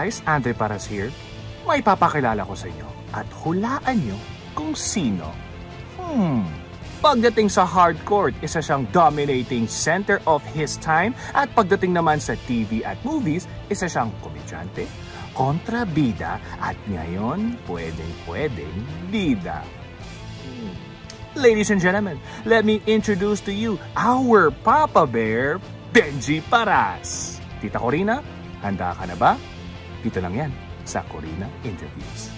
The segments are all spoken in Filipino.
guys, Andre Paras here. May papakilala ko sa inyo at hulaan nyo kung sino. Pagdating sa hardcore, isa siyang dominating center of his time at pagdating naman sa TV at movies, isa siyang komedyante, kontrabida at ngayon pwedeng bida. Ladies and gentlemen, let me introduce to you our Papa Bear, Benji Paras. Tita Corina, handa ka na ba? Dito lang yan sa Corina Interviews.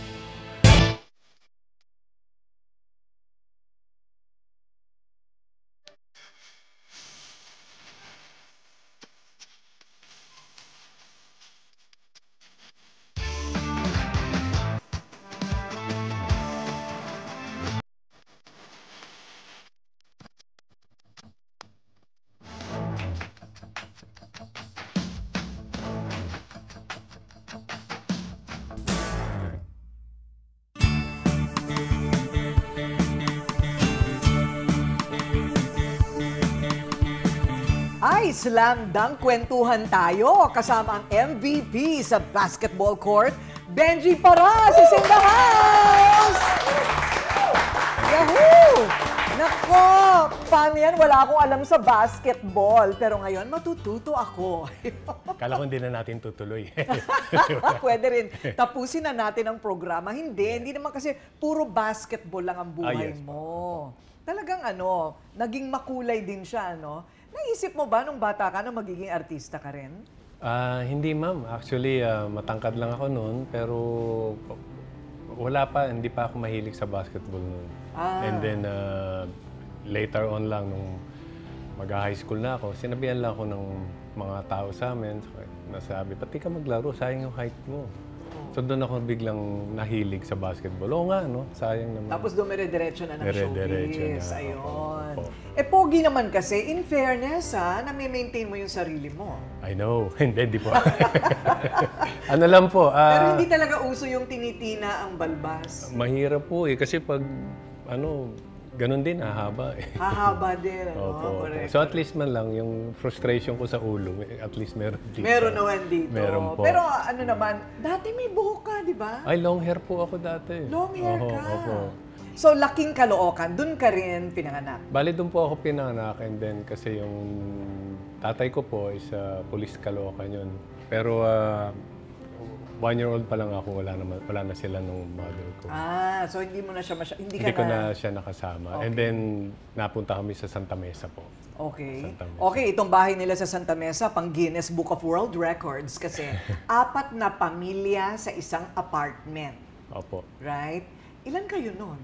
Ay, slam dunk kwentuhan tayo kasama ang MVP sa basketball court, Benji Paras, is in the house! Yahoo! Nako, paano yan? Wala akong alam sa basketball. Pero ngayon, matututo ako. Kala ko hindi na natin tutuloy. Pwede rin. Tapusin na natin ang programa. Hindi naman kasi puro basketball lang ang buhay mo. Talagang naging makulay din siya, Naisip mo ba nung bata ka na magiging artista ka rin? Hindi, ma'am. Actually, matangkad lang ako noon, pero hindi pa ako mahilig sa basketball noon. And then, later on lang, nung mag-high school na ako, sinabihan lang ako ng mga tao sa amin, nasabi, pati ka maglaro, sayang yung height mo. So doon ako biglang nahilig sa basketball. Oo nga, sayang naman. Tapos dumire-diretso na ng showbiz. Ayun. Pogi naman kasi, in fairness, na-maintain mo yung sarili mo. I know. Hindi po. Ano lang po. Pero hindi talaga uso yung tinitina ang balbas. Mahirap po kasi pag, ganun din, hahaba. Hahaba din, Opo. Correct. So at least man lang, yung frustration ko sa ulo, at least meron dito. Meron naman dito. Meron po. Pero naman, dati may buhok ka, di ba? Ay, long hair po ako dati. Long hair ka? Opo. So, laking Caloocan, dun ka rin pinanganak? Bali, dun po ako pinanganak, and then kasi yung tatay ko po is police Caloocan yun. Pero 1-year-old pa lang ako, wala na sila nung mother ko. So hindi mo na siya hindi ko na siya nakasama. Okay. And then napunta kami sa Santa Mesa po. Okay. Okay, itong bahay nila sa Santa Mesa, pang Guinness Book of World Records kasi 4 na pamilya sa isang apartment. Opo. Right? Ilan kayo noon?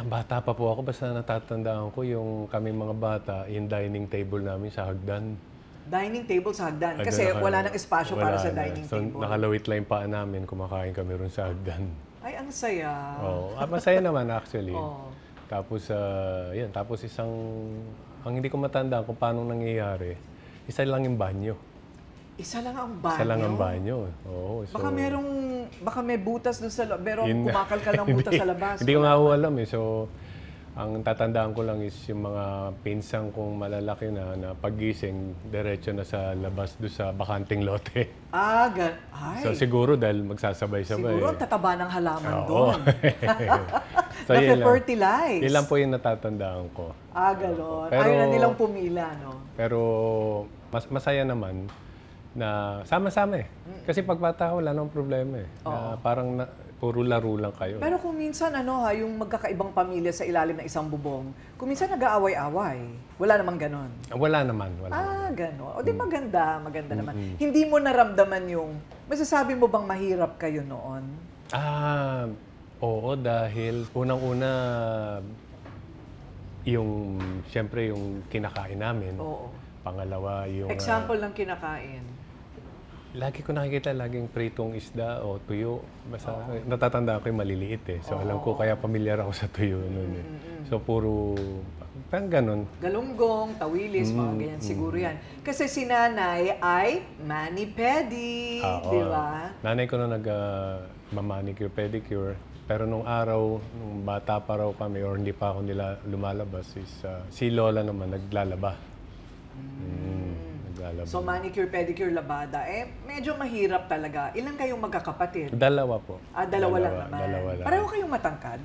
Bata pa po ako, basta natatandaan ko yung kami mga bata, yung dining table namin sa hagdan. Dining table sa hagdan. Kasi wala nang espasyo para sa dining table. So, nakalawit lang yung paa namin, kumakain kami ron sa hagdan. Ay, ang saya. Masaya naman actually. Tapos, tapos ang hindi ko matandaan kung paano nangyayari, isa lang yung banyo. Isa lang ang banyo? Isa lang ang banyo. Oo. So, baka may butas doon sa loob, pero kumakalkal ng butas sa labas. Hindi ko nga alam eh. So, ang tatandaan ko lang is yung mga pinsang kong malalaki na paggising, diretso na sa labas doon sa bakanting lote. Ay. So siguro dahil magsasabay-sabay. Siguro ang tataba ng halaman doon. So, Na-fertilize. Yun lang po yung natatandaan ko. Gano'n. Ayaw na nilang pumila, no? Pero masaya naman na sama-sama eh. Kasi pag bata ka, wala namang problema eh. Parang puro laro lang kayo. Pero kung minsan, yung magkakaibang pamilya sa ilalim ng isang bubong, kung minsan nag-aaway-away, wala namang ganon. Wala naman. Gano'n. O di maganda naman. Hindi mo naramdaman yung, masasabi mo bang mahirap kayo noon? Oo, dahil unang-una, siyempre yung kinakain namin. Oo. Pangalawa, yung... Example ng kinakain. Lagi ko nakikita laging pritong isda o tuyo. Basta natatandaan ko yung maliliit eh. So alam ko kaya pamilyar ako sa tuyo noon eh. So puro parang ganun. Galunggong, tawilis, mga ganyan siguro yan. Kasi si nanay ay mani-pedi, di ba? Nanay ko na nag-manicure, pedicure. Pero nung araw, nung bata pa raw kami or hindi pa ako nila lumalabas, is si Lola naman naglalaba. maglalaba. So manicure, pedicure, labada, medyo mahirap talaga. Ilan kayong magkakapatid? Dalawa po. Dalawa lang naman. Dalawa lang. Pareho kayong matangkad?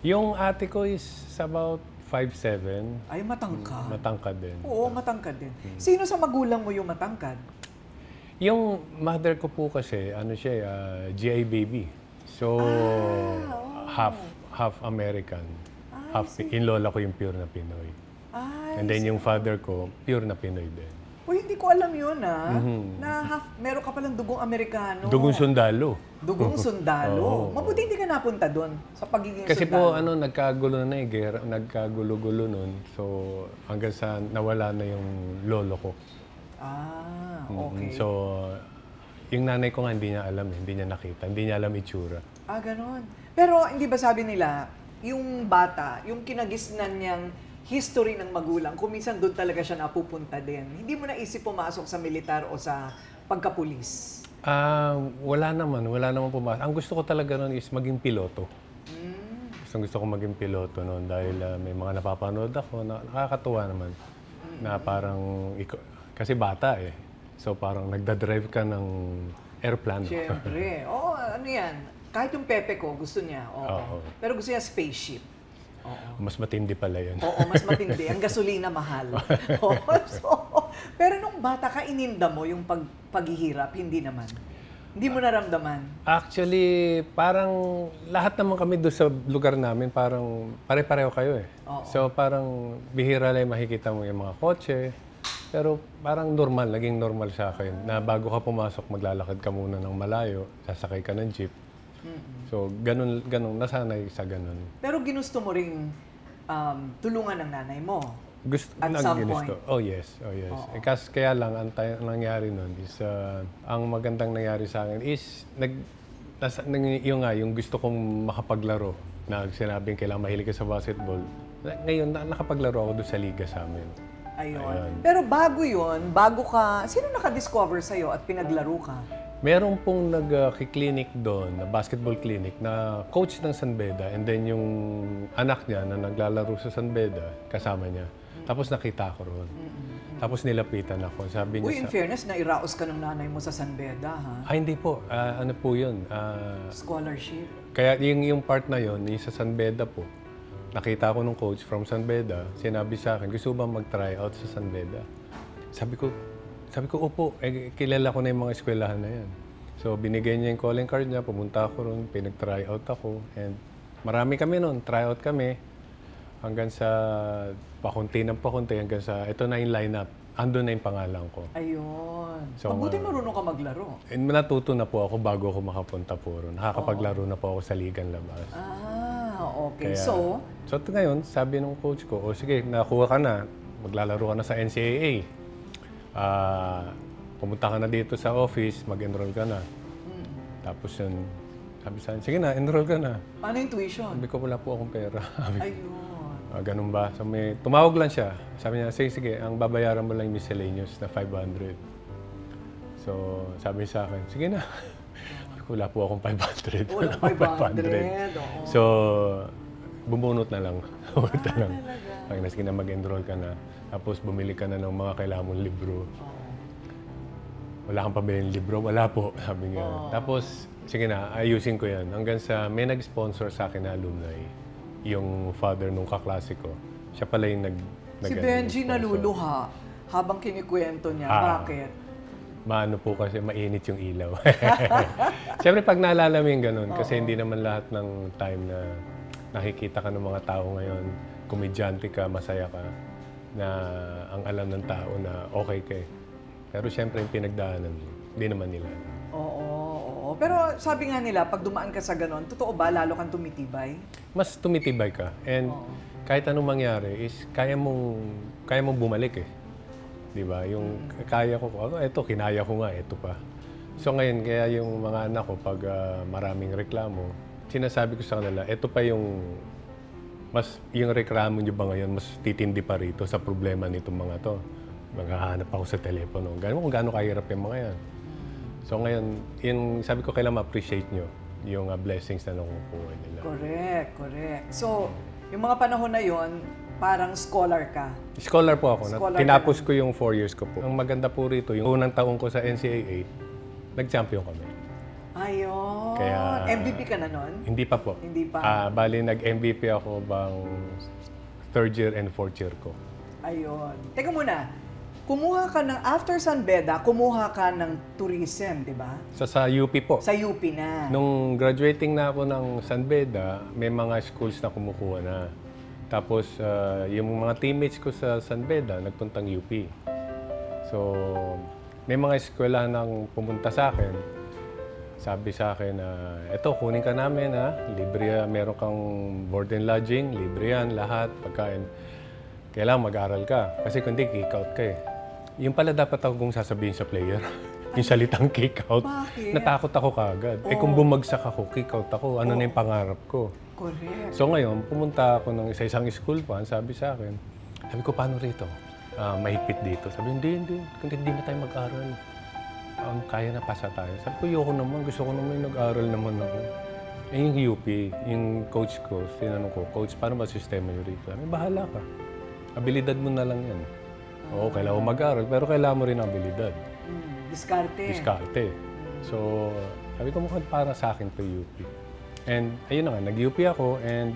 Yung ate ko is about 5'7". Ay, matangkad. Matangkad din. Oo, matangkad din. Sino sa magulang mo yung matangkad? Yung mother ko po kasi, ano siya, GI baby. So, half American. In lola ko yung pure na Pinoy. And then yung father ko, pure na Pinoy din. Uy, hindi ko alam yun, na meron ka palang dugong Amerikano. Dugong sundalo. Dugong sundalo? Mabuti hindi ka napunta doon sa pagiging Kasi sundalo. po, nagkagulo na nagkagulo-gulo nun. So, hanggang sa nawala na yung lolo ko. Okay. So, yung nanay ko nga hindi niya alam, hindi niya nakita, hindi niya alam itsura. Ganon. Pero hindi ba sabi nila, yung bata, yung kinagisnan niyang history ng magulang, kung minsan doon talaga siya napupunta din. Hindi mo naisip pumasok sa militar o sa pagkapulis? Wala naman pumasok. Ang gusto ko talaga noon is maging piloto. Gusto ko maging piloto noon dahil may mga napapanood ako na nakakatuwa naman. Na parang, kasi bata eh. So parang nagdadrive ka ng airplane. Siyempre. Oo, ano yan? Kahit yung Pepe ko, gusto niya. Oo. Pero gusto niya spaceship. Oo. Mas matindi pala yun. Oo, mas matindi. Ang gasolina mahal. Pero nung bata ka, ininda mo yung paghihirap, hindi naman. Hindi mo naramdaman? Actually, parang lahat naman kami doon sa lugar namin, parang pare-pareho kayo eh. Oo. So parang bihira lang makikita mo yung mga kotse. Pero parang naging normal sa akin na bago ka pumasok, maglalakad ka muna ng malayo, sasakay ka ng jeep. So, ganun, nasanay sa ganun. Pero ginusto mo ring tulungan ng nanay mo? At some point? Oh yes. Kaya lang, ang nangyari nun is, ang magandang nangyari sa akin is, yung gusto kong makapaglaro, na sinabing kailangan mahilig ka sa basketball. Ngayon, nakapaglaro ako doon sa liga sa amin. Ayun. Pero bago ka, sino naka-discover sa'yo at pinaglaro ka? Meron pong nag-clinic doon, na basketball clinic, na coach ng San Beda, and then yung anak niya na naglalaro sa San Beda, kasama niya. Tapos nakita ko roon. Tapos nilapitan ako. Sabi niya in fairness, nairaos ka ng nanay mo sa San Beda, ha? Hindi po. Ano po yun? Scholarship? Kaya yung part na yun, yung sa San Beda po, nakita ko nung coach from San Beda, sinabi sa akin, gusto ba mag-try out sa San Beda? Sabi ko, opo, kilala ko na yung mga eskwelahan na yan. So, binigay niya yung calling card niya, pumunta ako ron, pinag-try out ako. And marami kami nun, try out kami. Hanggang sa pakunti hanggang sa, ito na yung lineup. Andun na yung pangalan ko. Ayun. So, mabuti marunong ka maglaro. Natuto na po ako bago ako makapunta po ron. Nakakapaglaro na po ako sa ligang labas. Okay. Kaya, so ngayon, sabi ng coach ko, sige, nakuha ka na, maglalaro ka na sa NCAA. Pumunta ka na dito sa office, mag-enroll ka na. Tapos yun, sabi sa akin, sige na, enroll ka na. Paano yung tuition? Sabi ko, wala po akong pera. Ayun. Ganun ba? So tumawag lang siya. Sabi niya, sige, ang babayaran mo lang yung miscellaneous na 500. So sabi sa akin, sige na. Wala po akong 500. Wala 500. So, bumunot na lang. Sige na, mag-enroll ka na. Tapos bumili ka na ng mga kailangan mong libro. Wala kang pamili ng libro? Wala po, sabi niya. Tapos, sige na, ayusin ko yan. Hanggang sa may nag-sponsor sa akin na alumni, yung father nung kaklase ko. Siya pala yung Si Benji naluluha habang kinikwento niya. Bakit? Maano po kasi, mainit yung ilaw. Siyempre, pag naalala mo yung ganun, kasi hindi naman lahat ng time na nakikita ka ng mga tao ngayon, komedyante ka, masaya ka, na ang alam ng tao na okay ka eh. Pero siyempre, yung pinagdaanan mo, hindi naman nila. Oo. Pero sabi nga nila, pag dumaan ka sa ganon, totoo ba, lalo kang tumitibay? Mas tumitibay ka. And kahit anong mangyari is, kaya mong bumalik eh. Di ba? Yung kaya ko, eto, kinaya ko nga, eto pa. So ngayon, kaya yung mga anak ko, pag maraming reklamo, sinasabi ko sa kanila, eto pa yung reklamo nyo ba ngayon, mas titindi pa rito sa problema nitong mga to. Maghahanap ako sa telepono. Kung gaano kahirap yung mga yan. So ngayon, sabi ko, kailangan ma-appreciate nyo yung blessings na nakukuha nila. Correct. So, yung mga panahon na yon, parang scholar ka. Scholar po ako. Scholar Tinapos ko yung 4 years ko po. Ang maganda po rito, yung unang taon ko sa NCAA, nag-champion kami. Ayun. Kaya, MVP ka na nun? Hindi pa po. Hindi pa. Bali, nag-MVP ako bang 3rd year and 4th year ko. Ayun. Teka muna, kumuha ka ng, after San Beda, kumuha ka ng tourism, di ba? Sa UP po. Sa UP na. Nung graduating na ako ng San Beda, may mga schools na kumukuha na. Tapos, yung mga teammates ko sa San Beda, nagpuntang UP. So, may mga eskwela nang pumunta sa akin. Sabi sa akin na, eto, kunin ka namin ha. Libre yan. Meron kang board and lodging. Libre yan, lahat, pagkain. Kailangan mag-aral ka. Kasi kundi, kick-out ka eh. Yung pala dapat ako kung sasabihin sa player. Yung salitang kick-out. Bakit? Natakot ako kagad. Eh kung bumagsak ako, kick-out ako, ano na yung pangarap ko? Correct. So ngayon, pumunta ako ng isa-isang school pa, sabi sa akin, sabi ko, paano rito? Mahigpit dito. Sabi, hindi. Kundi hindi na tayo mag-aral. Kaya na pasa tayo. Sabi ko, yoko naman. Gusto ko naman yung nag-aral naman ako. Eh yung UP, yung coach ko, tinanong ko, Coach, paano ba sistema nyo rito? Sabi, bahala ka. Abilidad mo na lang yan. Oo, kailangan mo mag-aral, pero kailangan mo rin ang abilidad. Diskarte. So, sabi ko mukhang para sa akin to UP. And ayun na nga, nag-UP ako and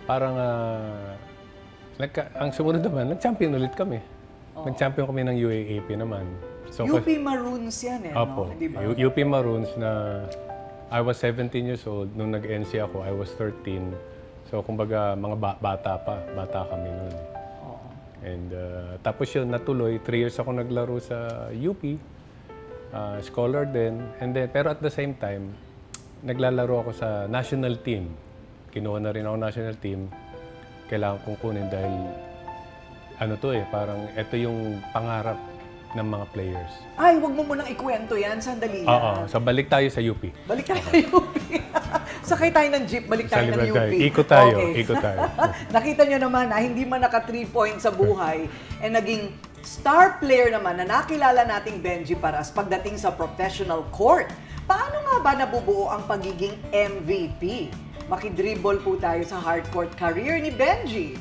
parang ang sumunod naman, nag-champion ulit kami. Nag-champion kami ng UAAP naman. So, UP Maroons yan eh, Opo, no? Di ba? UP Maroons na I was 17 years old. Nung nag-NC ako, I was 13. So, kumbaga, mga bata kami noon. And tapos yun, natuloy. 3 years ako naglaro sa UP. Scholar din. And then, pero at the same time, naglalaro ako sa national team. Kinuha na rin ako national team. Kailangan kong kunin dahil ano to eh, parang ito yung pangarap ng mga players. Ay, wag mo munang ikwento yan. Sandali yan. Oo. So, balik tayo sa UP. Balik tayo sa UP. Sakay tayo ng jeep, balik tayo ng UP. Ikot tayo, Okay. ikot tayo. Nakita nyo naman na hindi man naka 3 points sa buhay, naging star player naman na nakilala nating Benji Paras pagdating sa professional court. Paano nga ba nabubuo ang pagiging MVP? Makidribble po tayo sa hardcourt career ni Benji.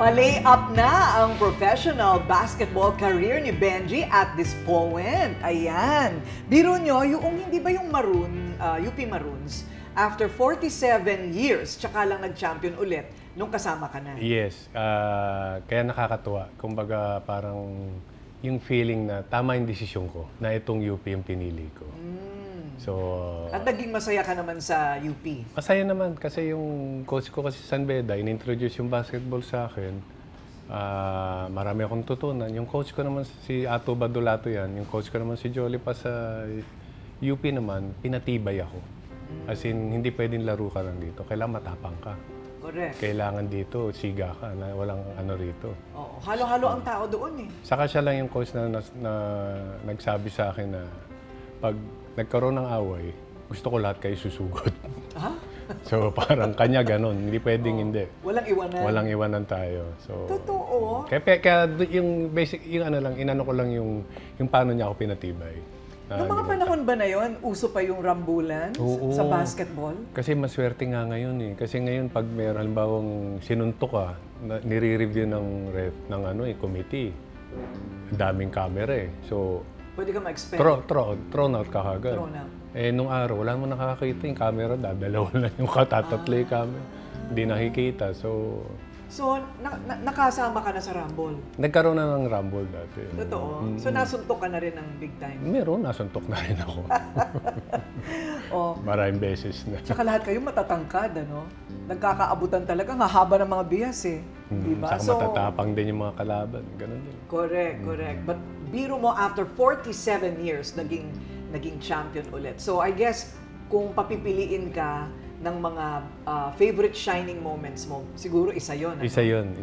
Palay up na ang professional basketball career ni Benji at this point. Ayan. Biro nyo, yung hindi ba yung UP Maroons, after 47 years, tsaka lang nag-champion ulit nung kasama ka na. Yes. Kaya nakakatuwa. Kumbaga parang yung feeling na tama yung desisyon ko na itong UP yung pinili ko. So, at naging masaya ka naman sa UP? Masaya naman kasi yung coach ko kasi San Beda, in-introduce yung basketball sa akin. Marami akong tutunan. Yung coach ko naman si Ato Badulato yan. Yung coach ko naman si Jolly pa sa UP naman, pinatibay ako. As in, hindi pwedeng laro ka lang dito. Kailangan matapang ka. Correct. Kailangan dito, siga ka, na walang ano rito. Oo. Halo-halo ang tao doon eh. Saka siya lang yung coach na nagsabi sa akin na pag nagkaroon ng away, gusto ko lahat kayo susugod. Ha? So parang kanya ganon, hindi pwedeng hindi. Walang iwanan. Walang iwanan tayo. So, totoo. Kaya yung basic, yung ano lang, inano ko lang yung paano niya ako pinatibay. Noong mga panahon ba na yon, uso pa yung rambulan sa basketball? Kasi maswerte nga ngayon eh. Kasi ngayon pag may halimbawang sinuntok ka, nire-review ng committee. Daming camera eh. So, pwede ka ma-expect. Thrown out ka kagad. Thrown out. Eh, nung araw, wala mo nakakita yung camera, dadalawa lang yung katatatlo yung camera. Hindi nakikita. So, nakasama ka na sa Rumble? Nagkaroon na ng Rumble dati. Totoo? So, nasuntok ka na rin ng big time? Meron, nasuntok na rin ako. Maraming beses na. Tsaka lahat kayo matatangkad, ano? Nagkakaabutan talaga, ang haba ng mga bihas eh. Diba? Saka matatapang din yung mga kalaban. Ganun din. Correct. But biro mo, after 47 years, naging champion ulit. So, I guess, kung papipiliin ka ng mga favorite shining moments mo, siguro isa yun. Ano? Isa yun.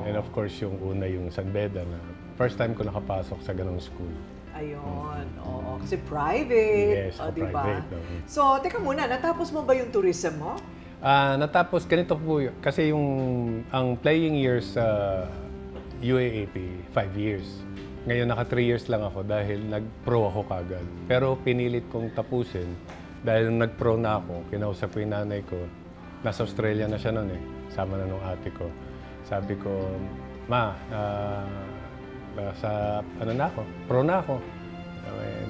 And of course, yung una, yung San Beda na first time ko nakapasok sa ganong school. Ayun, oo. Kasi private. Yes, diba? private. So, teka muna, natapos mo ba yung tourism mo? Natapos, ganito po kasi ang playing years sa UAAP, 5 years. ngayon naka 3 years lang ako dahil nag-pro ako kagad. Pero pinilit kong tapusin dahil nung nag-pro na ako, kinausap ko yung nanay ko. Nasa Australia na siya noon eh, sama na nung ate ko. Sabi ko, Ma, sa ano na ako, pro na ako.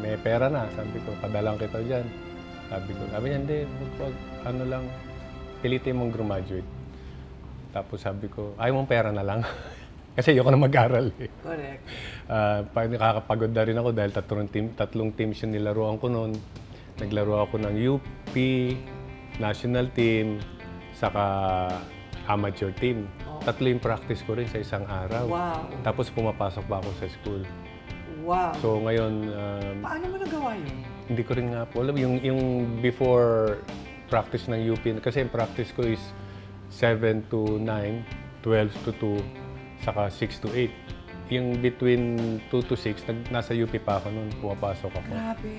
May pera na. Sabi ko, padalang kita dyan. Sabi niya, hindi, wag, ano lang, pilitin mong graduate. Tapos sabi ko, ayaw mong pera na lang. Kasi ayoko na mag-aral eh. Correct. Nakakapagod na rin ako dahil tatlong teams yung nilaruan ko noon. Naglaro ako ng UP, national team, saka amateur team. Tatlo yung practice ko rin sa isang araw. Wow. Tapos pumapasok pa ako sa school. Wow. So ngayon... paano mo nagawa yun? Hindi ko rin nga po alam. Yung before practice ng UP, kasi yung practice ko is 7 to 9, 12 to 2, saka 6 to 8. Yung between 2 to 6, nasa UP pa ako noon, pumapasok ako. Grabe.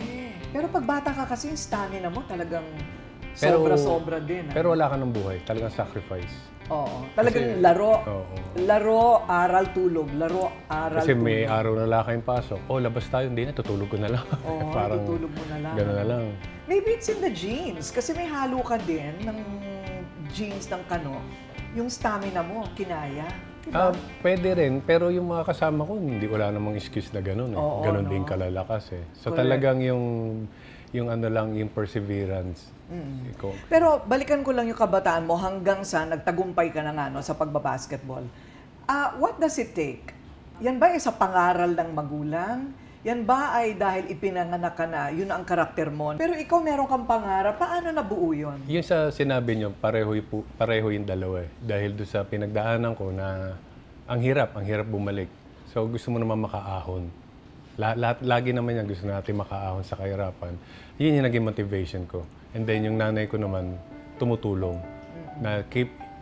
Pero pag bata ka kasi, yung stamina mo talagang sobra-sobra din. Pero wala ka ng buhay. Talagang sacrifice. Oo. Talagang Kasi, laro. Oo. Laro, aral, tulog. Laro, aral, Kasi tulog. may araw na wala kayong pasok. Labas tayo. Hindi na, tutulog ko na lang. Oo, parang tutulog mo na lang. Gano'n na lang. Maybe it's in the genes. Kasi may halo ka din ng genes ng kano. Yung stamina mo, kinaya. Diba? Pwede rin. Pero yung mga kasama ko, wala namang excuse na gano'n. Oo, gano'n no? din kalalakas eh. So Correct. talagang yung ano lang, yung perseverance. Pero balikan ko lang yung kabataan mo hanggang sa nagtagumpay ka na nga no, sa pagbabasketball. What does it take? Yan ba ay sa pangaral ng magulang? Yan ba ay dahil ipinanganak ka na, yun ang karakter mo? Pero ikaw meron kang pangarap, paano nabuo yun? Yung sa sinabi nyo, pareho yung dalawa eh. Dahil doon sa pinagdaanan ko na ang hirap bumalik. So gusto mo naman makaahon. Lagi naman yan gusto natin makaahon sa kahirapan. Yun yung naging motivation ko. And then yung nanay ko naman tumutulong. Na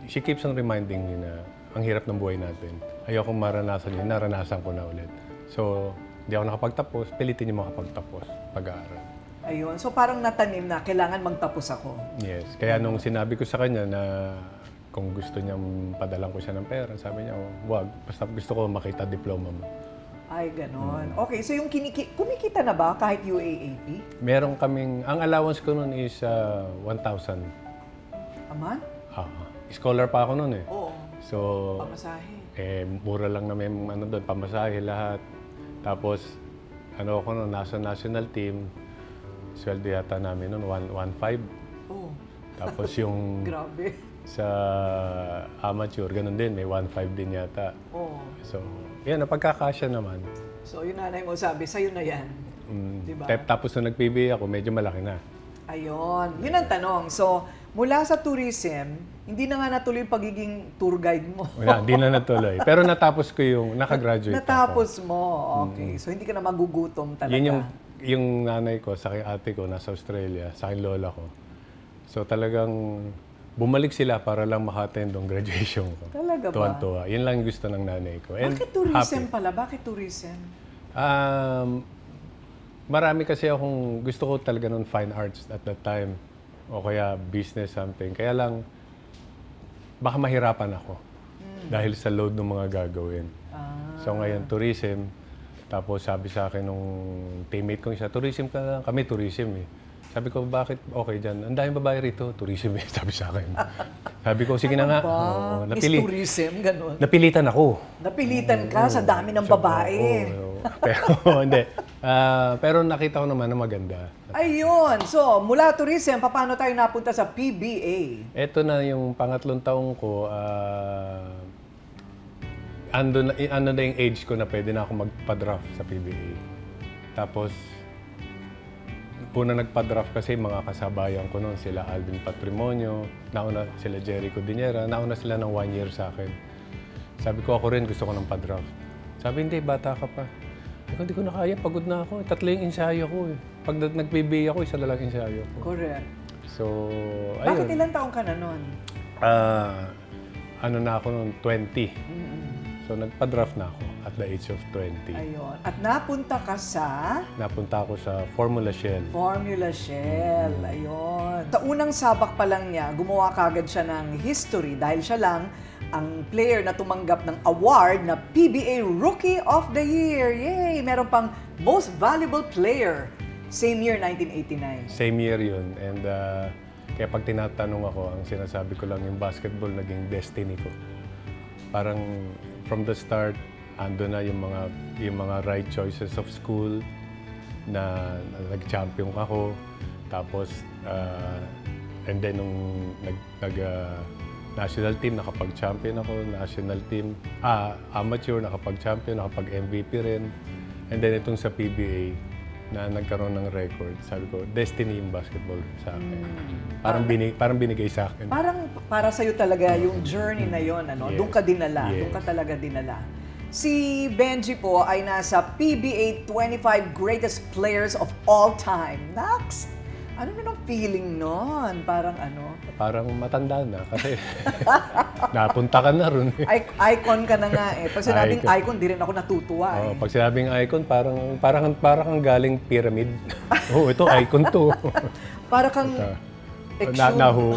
she keeps on reminding me na ang hirap ng buhay natin. Ayokong maranasan yun, naranasan ko na ulit. So, hindi ako nakapagtapos, pilitin niyo makapagtapos, pag-aaral. Ayun, so parang natanim na, kailangan magtapos ako. Yes, kaya nung sinabi ko sa kanya na kung gusto niyang padalang ko siya ng pera, sabi niya, wag, basta gusto ko makita diploma mo. Ay, ganon. Okay, so yung kumikita na ba kahit UAAP? Meron kaming, ang allowance ko noon is 1,000. Aman? Scholar pa ako noon eh. Oo. So, pamasahe. Mura lang na may ano doon, pamasahe lahat. Tapos, ano ako noon, nasa national team, sweldo yata namin noon, 1,500. Oh. Tapos yung Grabe. sa amateur, ganun din, may 1,500 din yata. Oh. So, yan, napagkakasya naman. So, yung nanay mo sabi, sa'yo na yan. Diba? Tapos nung nag-PBA ako, medyo malaki na. Ayun. Yun ang tanong. So, mula sa tourism, hindi na nga natuloy yung pagiging tour guide mo. Wala, hindi na natuloy. Pero natapos ko yung, nakagraduate Natapos ako. mo. Okay. So, hindi ka na magugutom talaga. Yun yung nanay ko, sa aking ate ko, nasa Australia, sa aking lola ko. So, talagang bumalik sila para lang maka-attend ang graduation ko. Talaga ba? Tuwan-tuwa. Yun lang yung gusto ng nanay ko. And Bakit tourism happy. pala? Bakit tourism? Marami kasi akong gusto ko talaga ng fine arts at that time. O kaya business something. Kaya lang, baka mahirapan ako. Dahil sa load ng mga gagawin. So ngayon, tourism. Tapos sabi sa akin nung teammate kong isa, tourism ka lang. Kami tourism eh. Sabi ko, bakit okay dyan? Ang daming babae rito, tourism eh, sabi sa akin. Sabi ko, sige na nga. Is tourism, ganun. Napilitan ako. Napilitan ka sa dami ng babae. Pero hindi. Pero nakita ko naman na maganda. Ayun. So, mula tourism, paano tayo napunta sa PBA? Ito na yung pangatlong taong ko. Ano na yung age ko na pwede na ako magpa-draft sa PBA. Tapos, una nagpa-draft kasi mga kasabayan ko noon, sila Alvin Patrimonio, nauna sila Jericho Dinera, nauna sila ng 1 year sa akin. Sabi ko, ako rin gusto ko ng pa-draft. Sabi, hindi, bata ka pa. Hindi ko na kaya, pagod na ako. 3 yung ensayo ko eh. Pag nag-PBA ako, 1 lang ensayo ko. Correct. So, ayun. Bakit ilang taong ka na noon? Ano na ako noon, 20. So, nagpa-draft na ako at the age of 20. Ayun. At napunta ka sa? Napunta ako sa Formula Shell. Formula Shell. Ayun. Sa unang sabak pa lang niya, gumawa kagad siya ng history dahil siya lang ang player na tumanggap ng award na PBA Rookie of the Year. Yay! Meron pang Most Valuable Player. Same year, 1989. Same year yun. And kaya pag tinatanong ako, ang sinasabi ko lang yung basketball naging destiny ko. Parang from the start, ando na yung mga right choices of school na nag-champion ako. Tapos, and then nung national team, nakapag-champion ako. National team, amateur, nakapag-champion, nakapag-MVP rin. And then itong sa PBA, na nagkaroon ng record, sabi ko, destiny yung basketball sa akin. Parang binigay sa akin. Parang para sa'yo talaga yung journey na yon, ano? Yes. Doon ka dinala, Yes. doon ka talaga dinala. Si Benji po ay nasa PBA 25 Greatest Players of All Time. Next! Ano na ang feeling nun? Parang ano? Parang matanda na kasi napunta ka na ron. Icon ka na nga eh. Pag sinabing icon, di rin ako natutuwa eh. Pag sinabing icon, parang kang galing pyramid. Ito icon to. Para kang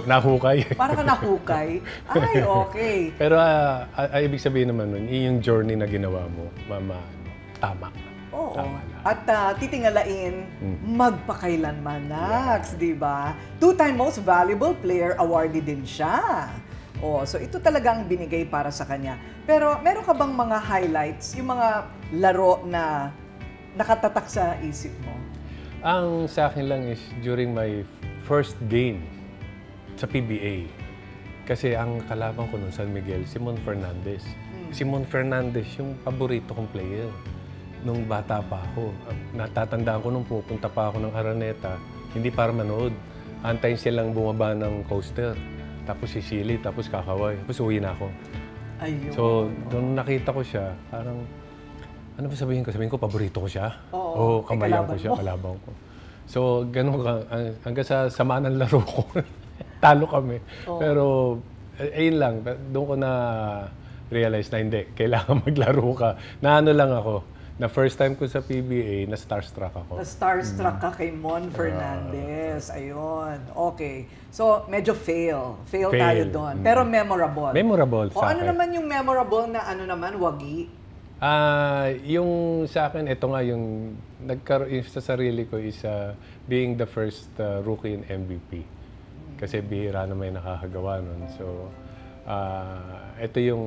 nahukay. Para kang nahukay. Ay, okay. Pero ibig sabihin naman nun, yung journey na ginawa mo, tama. Oo. At titingalain, magpakailanman, Nax, di ba? Two-time Most Valuable Player awardee din siya. So ito talaga ang binigay para sa kanya. Pero meron ka bang mga highlights, yung mga laro na nakatatak sa isip mo? Ang sa akin lang is during my first game sa PBA. Kasi ang kalaban ko nun, San Miguel, Simon Fernandez. Simon Fernandez, yung paborito kong player. Nung bata pa ako, natatandaan ko nung pupunta pa ako ng Araneta, hindi para manood. Antayin silang bumaba ng coaster, tapos sisili, tapos kakaway, tapos uwi na ako. Ayun. So, nung nakita ko siya, parang, ano ba sabihin ko? Sabihin ko, paborito ko siya? Oo, kamayan ko siya, kalaban ko. So, ganun ka, hanggang sa sama ng laro ko, talo kami. Pero, ayun lang, doon ko na realize na hindi, kailangan maglaro ka. Na ano lang ako, na first time ko sa PBA, na starstruck ako. Na starstruck ka kay Mon Fernandez. Ayun. Okay. So, medyo fail. Fail tayo doon. Pero memorable. Memorable Ano sa akin. naman yung memorable na ano naman, wagi? Yung sa akin, ito nga yung nagkaroon sa sarili ko is being the first rookie in MVP. Kasi bihira na may nakakagawa nun. So, ito yung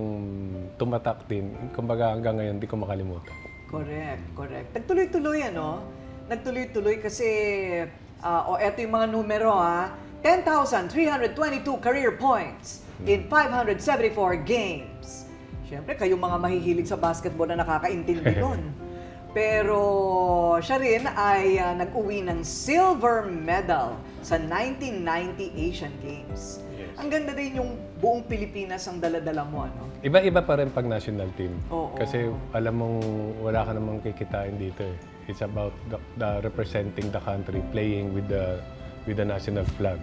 tumatak din. Kumbaga hanggang ngayon, di ko makalimutan. Correct. Nagtuloy-tuloy, ano? Nagtuloy-tuloy kasi, eto yung mga numero, 10,322 career points in 574 games. Siyempre, kayong mga mahihilig sa basketball na nakakaintindi nun. Pero siya rin ay nag-uwi ng silver medal sa 1990 Asian Games. Yes. Ang ganda rin yung buong Pilipinas ang dala-dala mo, ano? Iba-iba pa rin pag national team. Kasi Oo. alam mong wala ka namang kikitain dito eh. It's about the representing the country, playing with the national flag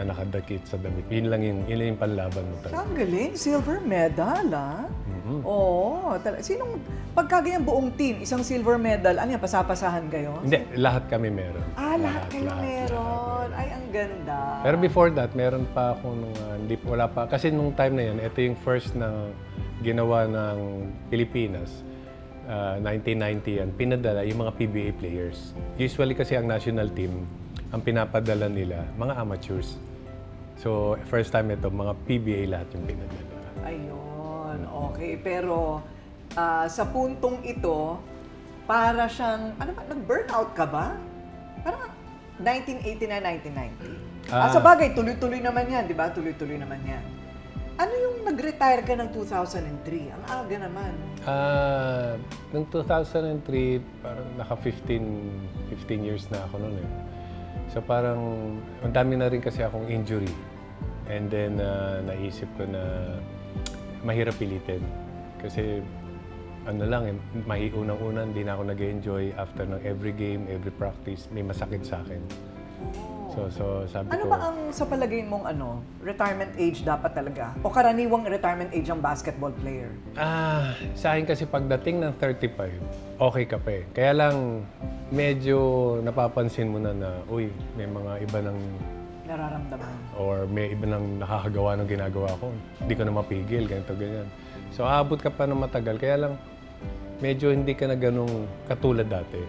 na nakadakit sa damit. Yun lang yung panlaban mo talaga. Ang galing, silver medal, Oo. Sinong, pagkagayang buong team, isang silver medal, ano yan, pasapasahan kayo? Hindi, lahat kami meron. Lahat kayo meron. Ay, ang ganda. Pero before that, meron pa akong wala pa. Kasi nung time na yan, ito yung first na ginawa ng Pilipinas. 1990 yan, pinadala yung mga PBA players. Usually kasi ang national team, ang pinapadala nila, mga amateurs. So, first time ito, mga PBA lahat yung pinadala. Ayun, okay. Pero sa puntong ito, para siyang, ano ba, nag-burnout ka ba? Parang 1989, 1990. Sa bagay, tuloy-tuloy naman yan, di ba? Tuloy-tuloy naman yan. Ano yung nag-retire ka ng 2003? Ang aga naman. Noong 2003, parang naka 15 years na ako noon eh. So parang, ang dami na rin kasi akong injury. And then, naisip ko na mahirap pilitin. Kasi, ano lang, unang-una, hindi na ako nag-enjoy after ng every game, every practice, may masakit sa akin. So sabi ko... Ano ba ang sa palagay mong retirement age dapat talaga? O karaniwang retirement age ang basketball player? Sa akin kasi pagdating ng 35, okay ka pa eh. Kaya lang, medyo napapansin mo na, uy, may mga iba ng Nararamdaman. Or may iba nang nakakagawa ng ginagawa ko. Hindi ko na mapigil, ganito, ganyan. So, aabot ka pa ng matagal. Kaya lang, medyo hindi ka na ganung katulad dati.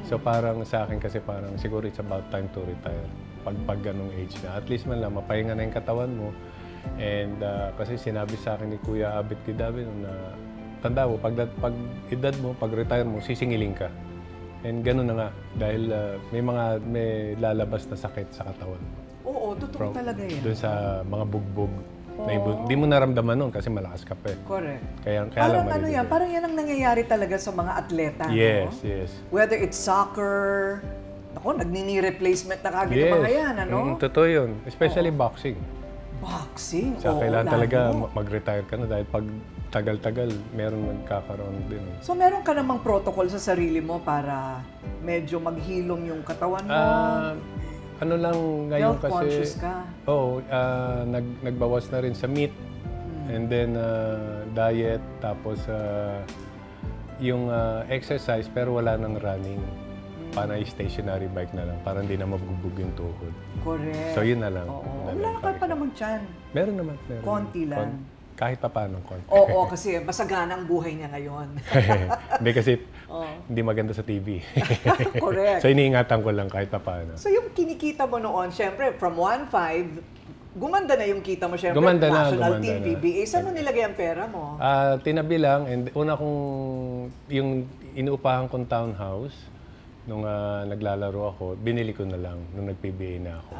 So, parang sa akin kasi parang siguro it's about time to retire. Pag ganung age na. At least man lang, mapahinga na yung katawan mo. And kasi sinabi sa akin ni Kuya Abit Kidabe na tanda mo, pag edad mo, pag retire mo, sisingilin ka. And gano'n na nga, dahil may lalabas na sakit sa katawan. Oo, totoo talaga yan. Doon sa mga bugbog. Hindi mo naramdaman nun kasi malakas ka pa. Correct. Kaya parang lang yan, parang yan ang nangyayari talaga sa mga atleta. Yes, no? yes. Whether it's soccer, nagnini replacement na kagad yung mga yan, ano? Totoo yun. Especially boxing. Boxing? So, kailangan talaga mag-retire ka na dahil pag tagal-tagal, meron magkakaroon din. So, meron ka namang protocol sa sarili mo para medyo maghilom yung katawan mo? Ano lang ngayon health kasi... conscious ka? Oo, nagbawas na rin sa meat. And then, diet. Tapos, yung exercise, pero wala nang running. Panay stationary bike na lang. Para hindi na mabugbog yung tuhod. Correct. So, yun na lang. Oo. Wala ka pa naman tiyan. Meron naman. Meron. Konti lang. Kahit pa paano, konti. Oo, kasi masagana ang buhay niya ngayon. Hindi kasi hindi maganda sa TV. Correct. So, iniingatan ko lang kahit pa paano. So, yung kinikita mo noon, syempre, from 1.5, gumanda na yung kita mo, syempre, gumanda national na, team, PBA. Saan mo nilagay ang pera mo? Tinabi lang. And una kong, yung inuupahan kong townhouse, nung naglalaro ako, binili ko na lang nung nag-PBA na ako.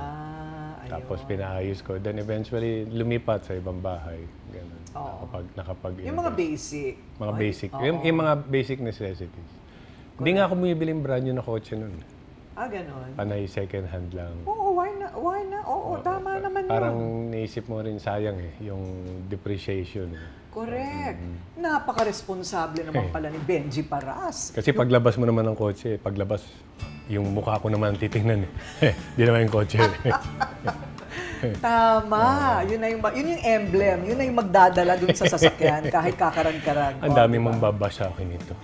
Tapos pinaayos ko. Then eventually, lumipat sa ibang bahay. Ganun. Yung mga basic. Mga basic. Yung mga basic necessities. Hindi nga ako bumibiling brand new na kotse nun. Ganon. Panay second hand lang. Oo, why not? Why not? Oo, tama naman yun. Parang naisip mo rin sayang yung depreciation. Correct. Napaka-responsable naman pala ni Benji Paras. Kasi paglabas mo naman ng kotse, paglabas, yung mukha ko naman titingnan. Di naman yung kotse. Tama. Yun yung emblem. Yun na yung magdadala dun sa sasakyan kahit kakaran-karan. Ang dami mong babasa akin ito.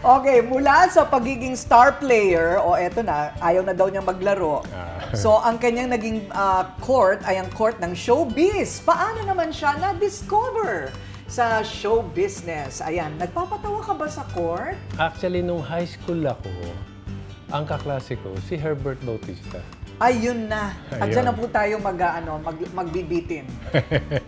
Okay, mula sa pagiging star player, eto na, ayaw na daw niyang maglaro. So, ang kanyang naging court ay ang court ng showbiz. Paano naman siya na-discover sa show business? Ayan, nagpapatawa ka ba sa court? Actually, nung high school ako, ang kaklase ko, si Herbert Bautista. Ayun na. At dyan na po tayo magbibitin.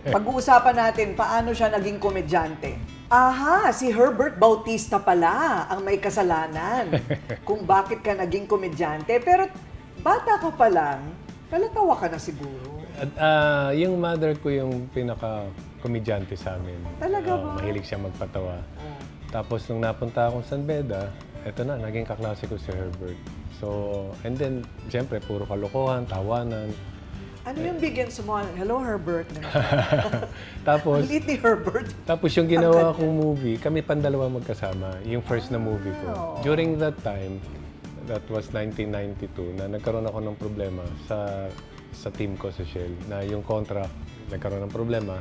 Pag-uusapan natin paano siya naging komedyante. Aha, si Herbert Bautista pala ang may kasalanan kung bakit ka naging komedyante. Pero bata ka pa lang, kalatawa ka na siguro. At yung mother ko yung pinaka-komedyante sa amin. Talaga ba? Mahilig siya magpatawa. Tapos nung napunta akong San Beda, eto na, naging kaklase ko si Herbert. So, and then, siyempre, puro kalokohan, tawanan. Ano yung bigyan mo? Hello, Herbert. Tapos, ang liit ni Herbert. Tapos yung ginawa kong movie, kami pandalawa magkasama, yung first na movie ko. During that time, that was 1992, na nagkaroon ako ng problema sa team ko sa Shell, na yung contract, nagkaroon ng problema,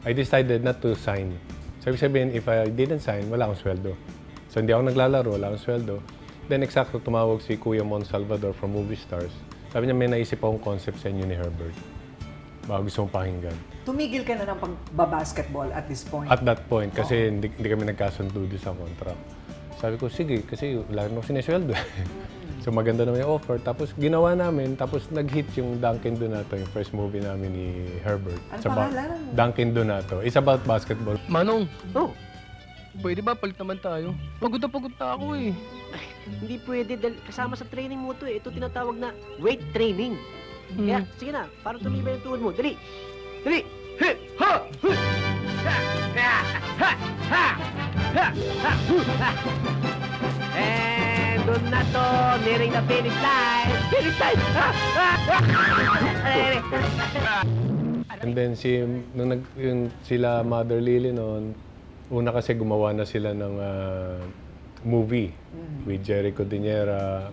I decided not to sign. Sabi sabihin, if I didn't sign, wala akong sweldo. So, hindi ako naglalaro, wala akong sweldo. Then, eksakto, tumawag si Kuya Mon Salvador from Movie Stars. Sabi niya, may naisip akong concept sa inyo ni Herbert. Baka gusto mong pakinggan. Tumigil ka na ng pagbabasketball at this point? At that point, kasi hindi kami nagkasundo sa contract. Sabi ko, sige, kasi wala nang sinesweldo. So, maganda naman yung offer. Tapos, ginawa namin. Tapos, nag-hit yung Dunkin' Donato, yung first movie namin ni Herbert. Ano pangalan? Dunkin' Donato. It's about basketball. Manong, pwede ba palit naman tayo? Pagod na ako eh. Ay, hindi pwede dahil kasama sa training mo to eh. Ito tinatawag na weight training. Kaya, sige na, para tumibay yung tuhod mo. Dali! Dali! He! Ha! Hu! Ha! Ha! Ha! Ha! Ha! Ha! Hu! Ha! And doon na to, nearing the finish line! Finish line! Ha! Ha! Ha! And then, sila Mother Lily noon, una kasi gumawa na sila ng movie with Jericho Diniera,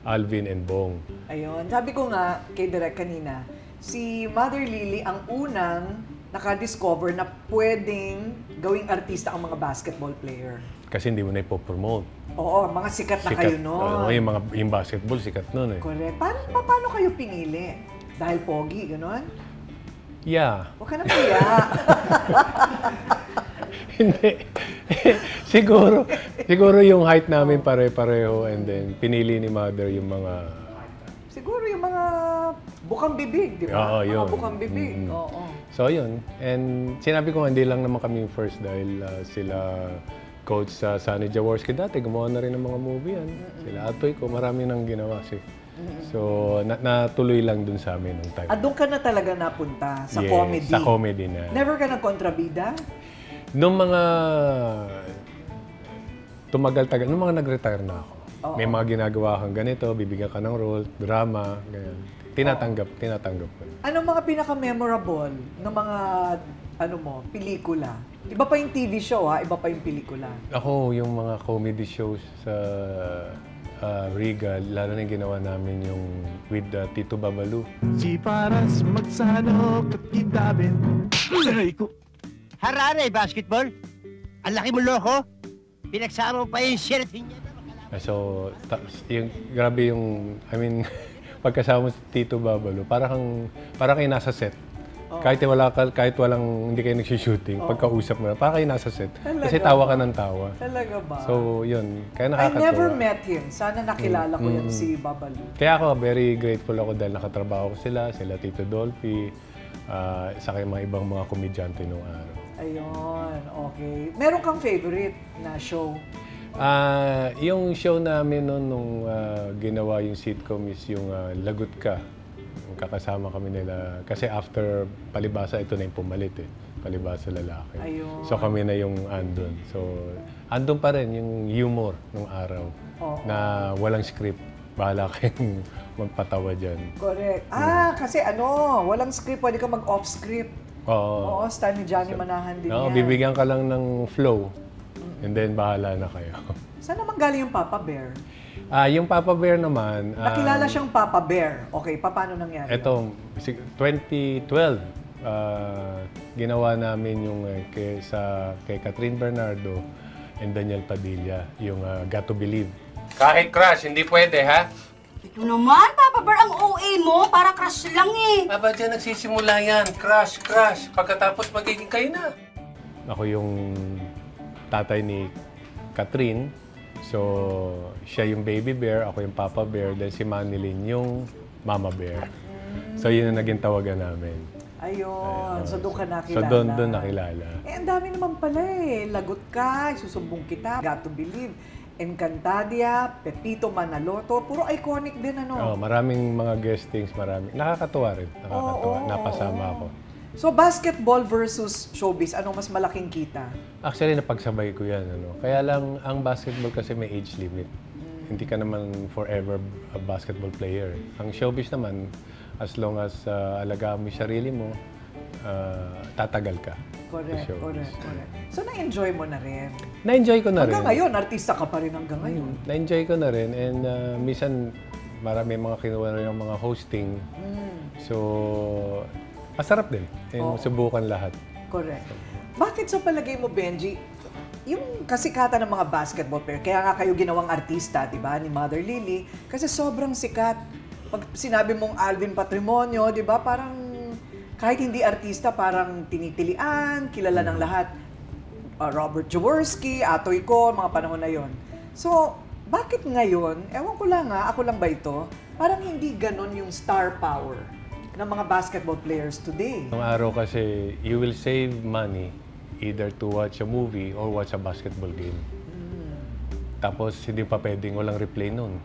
Alvin and Bong. Ayun. Sabi ko nga kay Direk kanina, si Mother Lily ang unang naka-discover na pwedeng gawing artista ang mga basketball player? Kasi hindi mo na ipopromote. Oo, mga sikat na kayo noon. Yung basketball, sikat noon eh. Correct. Paano kayo pinili? Dahil pogi, gano'n? Yeah. Huwag ka na kaya. Hindi. siguro yung height namin pare-pareho and then pinili ni Mother yung mga... Siguro yung mga bukang bibig, di ba? Oo, yun. Mga bukang bibig, oo. So, yun. And sinabi ko, hindi lang naman kami yung first dahil sila Coach Sonny Jaworski dati, gumawa na rin ng mga movie yan. Sila Atoy ko, marami nang ginawa. So, natuloy lang dun sa amin nung time. At doon ka na talaga napunta sa comedy? Sa comedy na. Never ka nag-kontrabida? Nung mga tumagal-tagal, nung mga nag-retire na ako, may mga ginagawa kang ganito, bibigyan ka ng role, drama, ganyan. Tinatanggap ko. Anong mga pinaka-memorable ng mga pelikula? Iba pa yung TV show, ha? Iba pa yung pelikula. Ako, yung mga comedy shows sa Regal, lalo na yung ginawa namin yung with Tito Babalu. Si Paras magsalok at idabin. Aray ko. Harare, basketball. Ang laki mo, loko. Pinagsama mo pa yung shirt niya. So, grabe yung, pagkasama mo si Tito Babalu, parang kayo nasa set. Kahit walang, hindi kayo nagsushooting, pagkausap mo na, parang kayo nasa set. Talaga Kasi tawa ka ng tawa. Talaga ba? So, yun. Kaya I nakakatawa. never met him. Sana nakilala ko yan si Babalu. Kaya ako, very grateful ako dahil nakatrabaho ko sila Tito Dolphy, saka yung mga ibang mga komedyante nung araw. Ayun, okay. Meron kang favorite na show? Yung show namin noon nung ginawa yung sitcom is yung Lagot Ka. Kakasama kami nila. Kasi after Palibasa, ito na yung pumalit eh. Palibasa lalaki. Ayun. So kami na yung andun. So andun pa rin yung humor nung araw. Na walang script. Bahala kayong magpatawa dyan. Correct. Kasi walang script. Pwede ka mag-off script. Oo, style ni Johnny Manahan din yan. Bibigyan ka lang ng flow. And then bahala na kayo. Saan naman galing yung Papa Bear? Yung Papa Bear naman... Nakilala siyang Papa Bear. Okay, paano nangyari? Ito, 2012, ginawa namin yung kay Catherine Bernardo and Daniel Padilla, yung Got to Believe. Kahit crush, hindi pwede, ha? Ito naman, Papa Bear, ang OA mo. Para crush lang eh. Aba, dyan nagsisimula yan. Crush. Pagkatapos magiging kayo na. Ako yung tatay ni Catherine. So, siya yung baby bear, ako yung Papa Bear, then si Manilyn yung Mama Bear. So, yun ang naging tawagan namin. Ayun. So, doon ka nakilala. So, doon nakilala. Ang dami naman pala eh. Lagot Ka, Susumbong Kita, Got to Believe, Encantadia, Pepito Manaloto. Puro iconic din, maraming mga guestings, marami. Nakakatuwa rin. Napasama ako. So, basketball versus showbiz, anong mas malaking kita? Actually, napagsabay ko yan. Kaya lang, ang basketball kasi may age limit. Hindi ka naman forever a basketball player. Ang showbiz naman, as long as alagaan mo yung sarili mo, tatagal ka. Correct. So, na-enjoy mo na rin? Na-enjoy ko na rin. Hanggang ngayon, artista ka pa rin hanggang ngayon. Na-enjoy ko na rin. And minsan, marami mga kinuha rin ng mga hosting. So, masarap din. Subukan lahat. Correct. Bakit sa palagay mo, Benji, yung kasikatan ng mga basketball player, kaya nga kayo ginawang artista, di ba, ni Mother Lily, kasi sobrang sikat. Pag sinabi mong Alvin Patrimonio, di ba, parang kahit hindi artista, parang tinitilian, kilala ng lahat. Robert Jaworski, Atoy ko, mga panahon na yon. So, bakit ngayon, ewan ko lang ako lang ba ito, parang hindi ganon yung star power ng mga basketball players today? Nung araw kasi, you will save money either to watch a movie or watch a basketball game. Tapos, hindi pa pwedeng walang replay nun.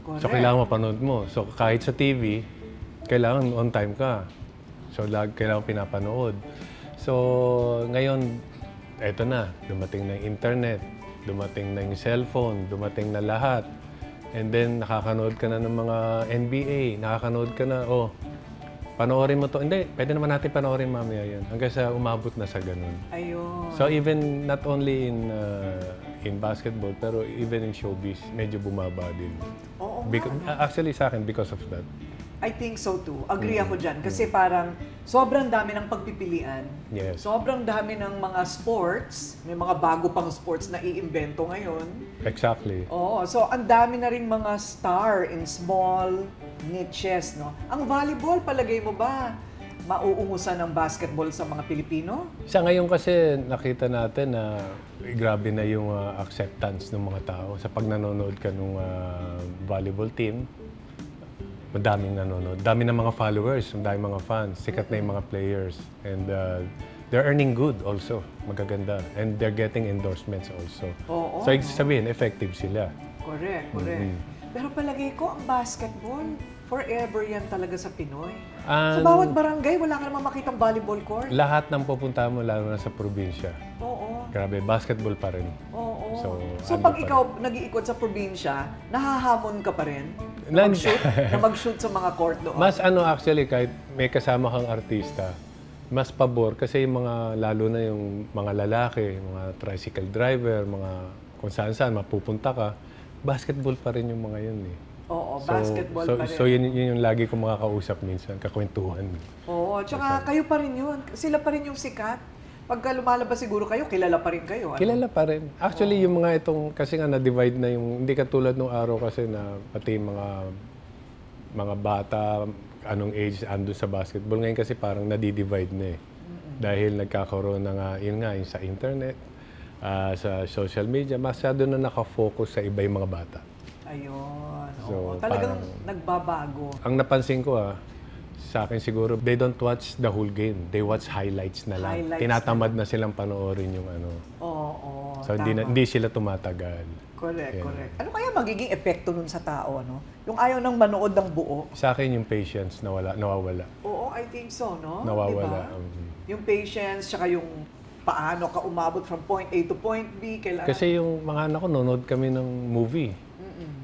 Correct. So, kailangan mapanood mo. So, kahit sa TV, kailangan on time ka. So, kailangan pinapanood. So, ngayon, eto na. Dumating na yung internet, dumating na yung cellphone, dumating na lahat. And then, nakakanood ka na ng mga NBA, nakakanood ka na, panoorin mo to. Hindi, pwede naman natin panoorin mamaya yan. Hanggang sa umabot na sa ganun. Ayun. So even not only in basketball, pero even in showbiz, medyo bumaba din. Oo. Actually sa akin, because of that. I think so too. Agree ako dyan. Kasi parang sobrang dami ng pagpipilian. Yes. Sobrang dami ng mga sports. May mga bago pang sports na iimbento ngayon. Exactly. Oo. So, ang dami na rin mga star in small niches, no? Ang volleyball, palagay mo ba, mauungusan ng basketball sa mga Pilipino? Sa ngayon kasi nakita natin na grabe na yung acceptance ng mga tao. Sa pag nanonood ka ng volleyball team, madaming nanonood. Dami ng mga followers, madaming mga fans, sikat na yung mga players. And they're earning good also, magaganda. And they're getting endorsements also. Oo. So, ibig sabihin, effective sila. Correct, correct. Pero palagay ko, ang basketball, forever yan talaga sa Pinoy. Sa bawat barangay, wala ka naman makitang volleyball court. Lahat ng pupunta mo, lalo na sa probinsya. Oo. Grabe, basketball pa rin. Oo. So pag ikaw nag-iikot sa probinsya, nahahamon ka pa rin na mag-shoot sa mga court doon? Mas actually, kahit may kasama kang artista, mas pabor kasi yung mga, lalo na yung mga lalaki, mga tricycle driver, mga kung saan-saan, mapupunta ka, basketball pa rin yung mga yun eh. Oo, basketball pa rin. So yun yung lagi kong makakausap minsan, kakwentuhan. Oo, tsaka kayo pa rin yun. Sila pa rin yung sikat. Pagka lumalabas siguro kayo, kilala pa rin kayo. Ano? Kilala pa rin. Actually, yung mga itong, kasi nga na-divide na yung, hindi katulad nung araw kasi na pati mga bata, anong age andun sa basketball. Ngayon kasi parang nadi-divide na eh. Dahil nagkakaroon na nga, yun nga, yung sa internet, sa social media, masyado na nakafocus sa iba yung mga bata. Ayun. So, talagang parang, nagbabago. Ang napansin ko sa akin siguro, they don't watch the whole game. They watch highlights na lang. Highlights Tinatamad na silang panoorin yung Oo, So, hindi sila tumatagal. Correct, correct. Ano kaya magiging epekto nun sa tao, ano? Yung ayaw nang manood ng buo? Sa akin, yung patience nawawala. Oo, I think so, no? Nawawala. Diba? Yung patience, tsaka yung paano ka umabot from point A to point B. Kailangan... Kasi yung mga anak ko, nanonood kami ng movie.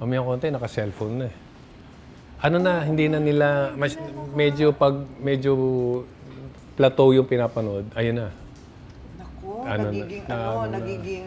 Mamayang konti, naka-cellphone na eh. Ano na, hindi na nila, medyo plateau yung pinapanood, ayun na. Naku, nagiging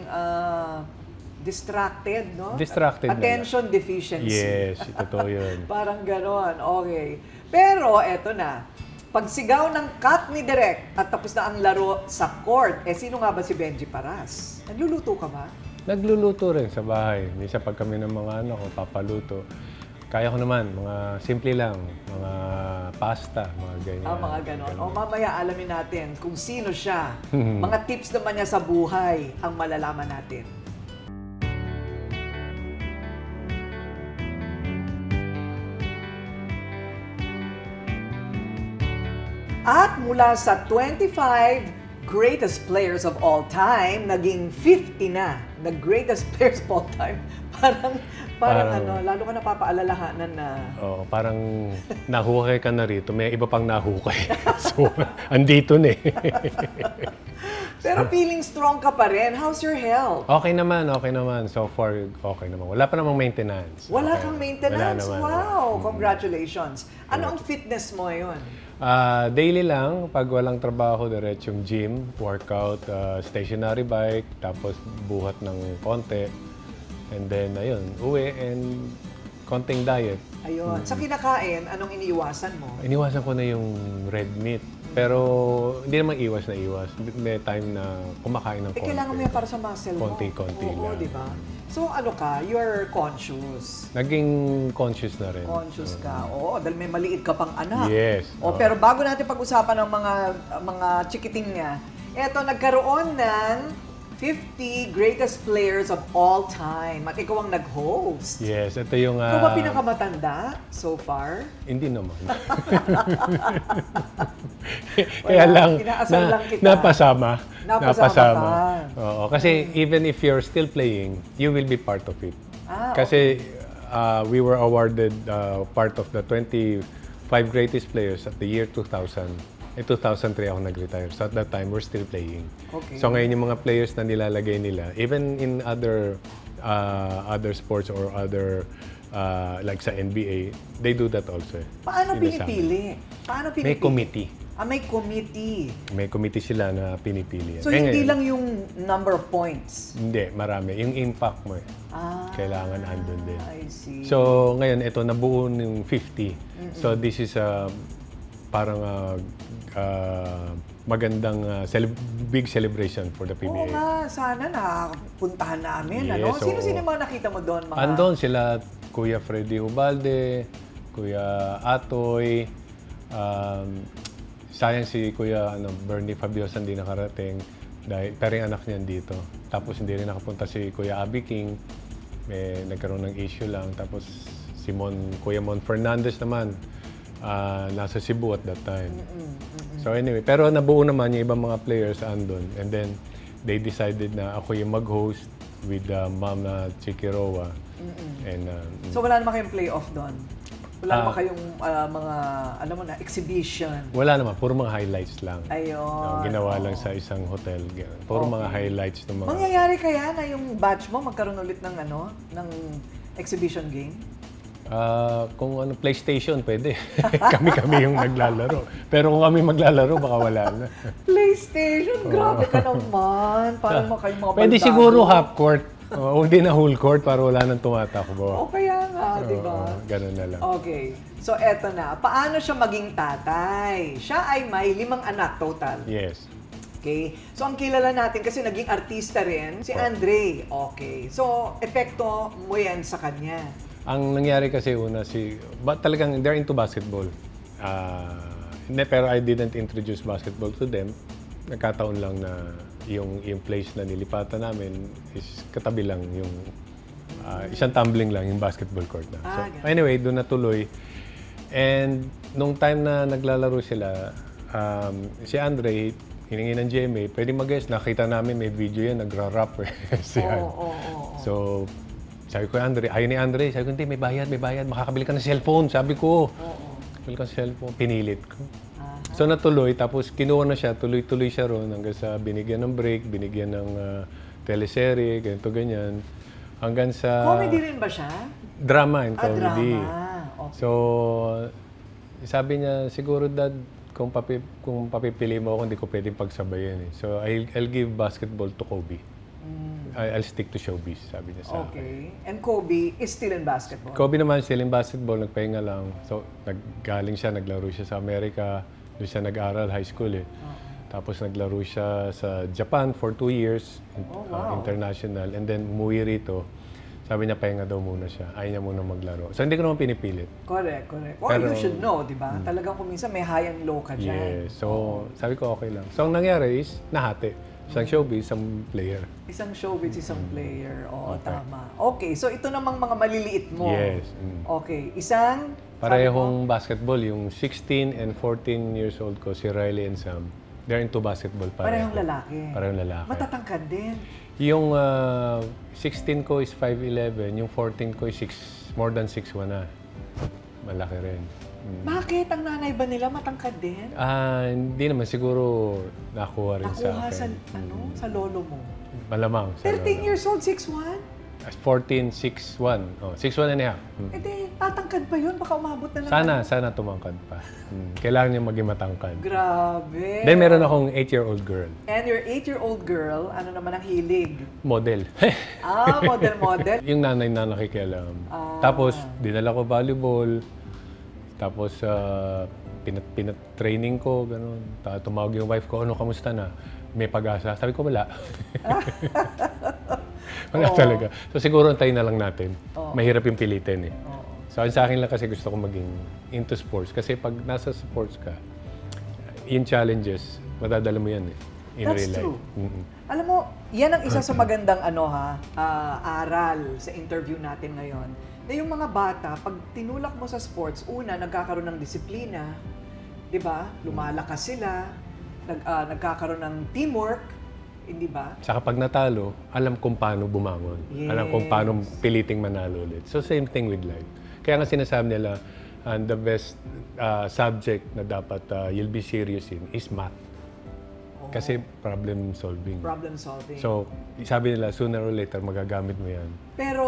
distracted, no? Distracted Attention deficiency. Yes, totoo yun. Parang ganon, okay. Pero, eto na. Pag sigaw ng cut ni Direk at tapos na ang laro sa court, sino nga ba si Benji Paras? Nagluluto ka ba? Nagluluto rin sa bahay. Minsan pag kami ng mga anak ko, papaluto. Kaya ko naman, mga simple lang, mga pasta, mga ganyan. Mga ganon. O mamaya alamin natin kung sino siya. Mga tips naman niya sa buhay ang malalaman natin. At mula sa 25 greatest players of all time, naging 50 na the greatest players of all time. Parang ano, lalo ka napapaalalahanan na... Oo, parang nahukay ka na rito, may iba pang nahukay. So, andito na eh. Pero feeling strong ka pa rin. How's your health? Okay naman. So far, okay naman. Wala pa namang maintenance. Wala kang maintenance? Wala naman. Wow! Congratulations. Ano ang fitness mo ngayon? Daily lang, pag walang trabaho, diretsong gym, workout, stationary bike, tapos buhat ng konti. And then, ayun, uwi and konting diet. Ayun. Sa kinakain, anong iniiwasan mo? Iniwasan ko na yung red meat. Pero hindi naman iwas na iwas. May time na kumakain ng konti. Kailangan mo yan para sa muscle mo. Konti-konti lang. Oo, di ba? So ano ka, you're conscious. Naging conscious na rin. Conscious ka. Oo, dahil may maliit ka pang anak. Yes. Pero bago natin pag-usapan ng mga chikiting niya, eto, nagkaroon ng 50 greatest players of all time. At ikaw ang nag-host. Yes, ito yung... Ikaw ba pinakamatanda so far? Hindi naman. Kaya lang, napasama. Oo, kasi even if you're still playing, you will be part of it. Kasi we were awarded part of the 25 greatest players at the year 2000. 2003 ako nag-retire. So at that time, we're still playing. Okay. So ngayon yung mga players na nilalagay nila, even in other sports or other, like sa NBA, they do that also. Paano pinipili? Paano pinipili? May committee. May committee. May committee sila na pinipili. So, hindi lang yung number of points? Hindi, marami. Yung impact mo kailangan andun din. I see. So, ngayon, ito, nabuo yung 50. So, this is parang magandang big celebration for the PBA. Oo nga, sana nakapuntahan namin. Yes, Sino-sino mga nakita mo doon? Andon sila, Kuya Freddy Ubalde, Kuya Atoy, sayang si Kuya Bernie Fabiosa hindi nakarating dahil pero yung anak niya dito. Tapos hindi rin nakapunta si Kuya Abby King. May nagkaroon ng issue lang. Tapos si Kuya Mon Fernandez naman nasa Cebu at that time. So anyway, pero nabuo naman yung ibang mga players andon. And then they decided na ako yung mag-host with Ma'am Chiki Roa. And, so wala naman kayong playoff doon? Wala naman kayong mga, alam mo na, exhibition? Wala naman. Puro mga highlights lang. Ayun. Ginawa lang sa isang hotel. Puro mga highlights ng mga... Mangyayari kaya na yung batch mo magkaroon ulit ng ng exhibition game? Kung PlayStation, pwede. Kami yung naglalaro. Pero kung kami maglalaro, baka wala na. PlayStation? Grabe ka naman. Parang kayo mga pwede siguro half court. Hindi na whole court para wala nang tumatakbo. O kaya nga, di ba? Ganun na lang. Okay. So, eto na. Paano siya maging tatay? Siya ay may 5 anak total. Yes. Okay. So, ang kilala natin kasi naging artista rin, si Andre. Okay. So, epekto mo yan sa kanya. Ang nangyari kasi una, talagang they're into basketball. Pero I didn't introduce basketball to them. Nagkataon lang na yung place na nilipatan namin is katabi lang yung isang tumbling lang yung basketball court na. So anyway, doon natuloy. And nung time na naglalaro sila, si Andre, hiningi ng GMA, pwede mag-guess, nakita namin may video yan, nagra-rap si So, sabi ko, Andre, ayaw ni Andre, sabi ko, hindi, may bayad, makakabili ka ng cellphone, sabi ko. Kabili ka ng cellphone, pinilit ko. So natuloy, tapos kinuha na siya, tuloy-tuloy siya ron hanggang sa binigyan ng break, binigyan ng teleserye, ganito, ganyan. Hanggang sa... Comedy rin ba siya? Drama and comedy. Drama. Okay. So, sabi niya, siguro Dad, kung papipili mo ako, hindi ko pwedeng pagsabayan eh. So, I'll give basketball to Kobe. I'll stick to showbiz, sabi niya sa akin. Okay. And Kobe is still in basketball? Kobe naman, still in basketball, nagpahinga lang. So, naggaling siya, naglaro siya sa Amerika. Doon siya nag-aral, high school eh. Tapos naglaro siya sa Japan for 2 years, international. And then umuwi rito. Sabi niya, pahinga daw muna siya. Ayaw niya muna maglaro. So, hindi ko naman pinipilit. Correct. Or you should know, di ba? Talagang kung minsan may high and low ka dyan. Yeah. So, sabi ko, okay lang. So, ang nangyari is, nahati. Isang showbiz, isang player. Isang showbiz, isang player. Oo, tama. Okay, so ito namang mga maliliit mo. Yes. Okay, isang... Parehong basketball. Yung 16 and 14 years old ko, si Riley and Sam. They're into basketball pareho. Parehong lalaki. Parehong lalaki. Matatangkad din. Yung 16 ko is 5'11", yung 14 ko is more than 6'1" na. Malaki rin. Bakit? Ang nanay ba nila matangkad din? Hindi naman. Siguro nakuha rin sa akin. Nakuha sa lolo mo? Malamang. 13 years old, 6'1"? 14, 6'1". 6'1 and a half. Eh, tatangkad pa yun? Baka umabot na lang. Sana tumangkad pa. Kailangan niya maging matangkad. Grabe. Then meron akong 8-year-old girl. And your 8-year-old girl, ano naman ang hilig? Model. Model. Yung nanay na nakikialam. Tapos, dinala ko volleyball. Tapos, pinat-training ko, gano'n. Tumawag yung wife ko, kamusta na? May pag-asa. Sabi ko, wala. Wala talaga. So, siguro antayin na lang natin. Mahirap yung pilitin eh. So, sa akin lang kasi gusto ko maging into sports. Kasi pag nasa sports ka, yung challenges, madadala mo yan eh. In That's real life. true. Alam mo, yan ang isa sa magandang aral sa interview natin ngayon. Na yung mga bata, pag tinulak mo sa sports, una, nagkakaroon ng disiplina, di ba? Lumalakas sila, nagkakaroon ng teamwork, hindi ba? Saka pag natalo, alam kung paano bumangon. Yes. Alam kung paano piliting manalo ulit. So same thing with life. Kaya nga sinasabi nila, the best subject na dapat you'll be serious in is math. Kasi problem solving. Problem solving. So, sabi nila, sooner or later, magagamit mo yan. Pero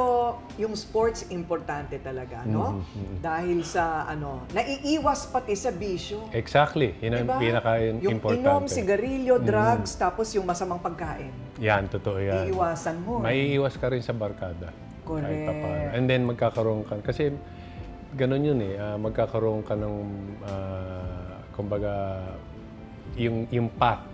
yung sports, importante talaga, no? Dahil sa, naiiwas pati sa bisyo. Exactly. Yun ang Diba? pinaka-importante. Yung inom, sigarilyo, drugs, tapos yung masamang pagkain. Yan, totoo yan. Iiwasan mo. Maiiwas ka rin sa barkada. Correct. Kahit papaano. And then, magkakaroon ka. Kasi, ganun yun eh. Magkakaroon ka ng, kumbaga, yung path,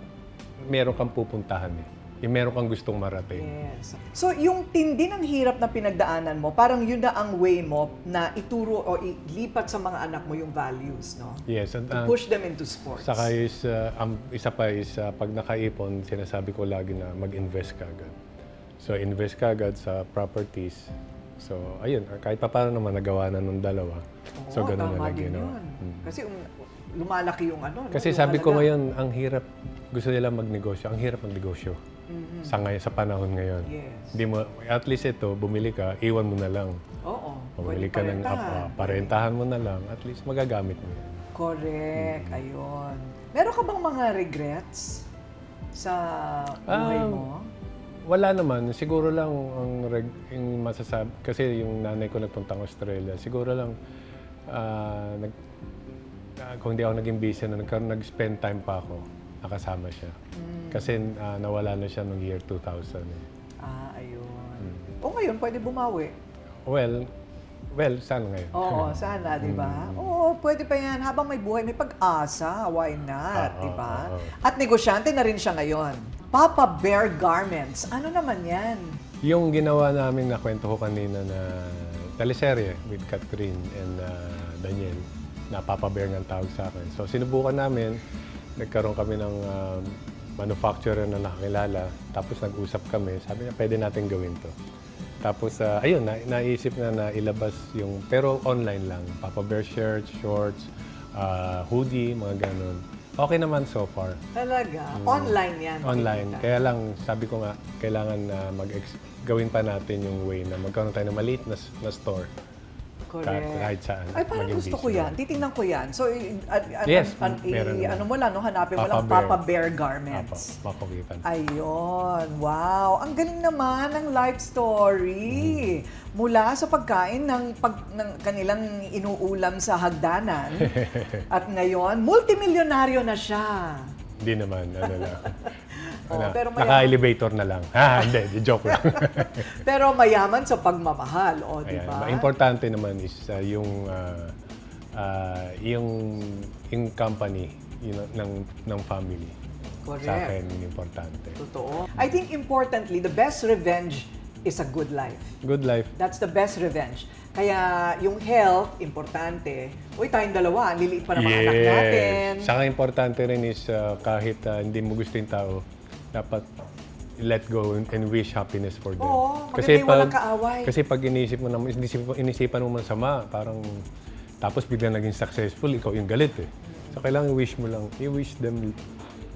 meron kang pupuntahan eh. Yung meron kang gustong marating. Yes. So, yung tindi ng hirap na pinagdaanan mo, parang yun na ang way mo na ituro o ilipat sa mga anak mo yung values, no? Yes. And, to push them into sports. Saka is, isa pa is, pag nakaipon, sinasabi ko lagi na mag-invest ka agad. So, invest ka agad sa properties. So, ayun, kahit pa paano naman nagawa na ng dalawa. So, ganun na lang ginawa. Kasi lumalaki yung Kasi sabi ko ngayon, ang hirap, gusto nila magnegosyo, ang hirap magnegosyo. Sa panahon ngayon. Yes. Hindi mo, at least ito, bumili ka, iwan mo na lang. Oo. Bumili ka ng parentahan mo na lang, at least magagamit mo yan. Correct. Ayun. Meron ka bang mga regrets sa buhay mo? Wala naman. Siguro lang yung masasabi, kasi yung nanay ko nagpuntang Australia, siguro lang kung hindi ako naging busy na nag-spend time pa ako, nakasama siya. Kasi nawala na siya noong year 2000. Ayun. O ngayon, pwede bumawi. Well, sana ngayon. Oo, sana, di ba? Oo, pwede pa yan. Habang may buhay, may pag-asa. Why not, di ba? At negosyante na rin siya ngayon. Papa Bear Garments. Ano naman yan? Yung ginawa namin na kwento ko kanina na teleserye with Catherine and Daniel, na Papa Bear ng tawag sa akin. So, sinubukan namin. Nagkaroon kami ng manufacturer na nakakilala. Tapos nag-usap kami. Sabi niya, pwede natin gawin to. Tapos, ayun, naisip na ilabas yung, pero online lang. Papa Bear shirts, shorts, hoodie, mga ganun. Okay naman so far. Talaga? Online yan? Online. Kaya lang, sabi ko nga, kailangan gawin pa natin yung way na magkaroon tayo ng maliit na store. Correct. Kahit saan. Ay, parang gusto ko yan. Titingnan ko yan. So, yes, meron ano mo lang, no? Hanapin mo lang Papa Bear Garments. Mapagitan. Ayun. Wow. Ang galing naman ng life story. Mula sa pagkain ng kanilang inuulam sa hagdanan. At ngayon, multimilyonaryo na siya. Hindi naman. Ano lang. Pero naka-elevator na lang. Hindi, joke lang. Pero mayaman sa pagmamahal, di ba? Importante naman is yung company ng family. Correct. Sa akin, importante. Totoo. I think importantly, the best revenge is a good life. Good life. That's the best revenge. Kaya yung health, importante. Uy, tayong dalawa, liliit pa ng mga anak natin. Saka importante rin is kahit hindi mo gusto yung tao, dapat let go and wish happiness for them. Oo, kasi walang kaaway. Kasi pag inisipan mo masama, parang tapos bigla naging successful, ikaw yung galit eh. So kailangan i-wish mo lang, i-wish them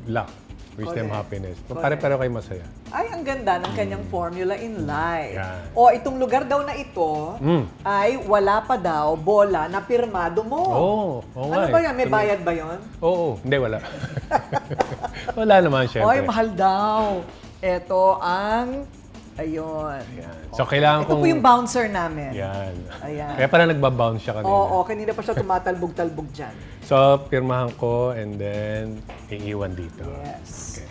luck, wish them happiness. Pare-pareho kayo masaya. Ay, ang ganda ng kanyang formula in life. Yeah. O, itong lugar daw na ito ay wala pa daw bola na pirmado mo. Oo ano ba yan? May bayad ba yon? Oo, hindi, wala. Wala naman, syempre. Oy, mahal daw. Ito ang, ayun. Ayan. So, kailangan Ito po yung bouncer namin. Yan. Ayan. Kaya pala nagbabounce siya kanina. Oo, kanina pa siya tumatalbog-talbog dyan. So, pirmahan ko and then iiwan dito. Yes. Okay.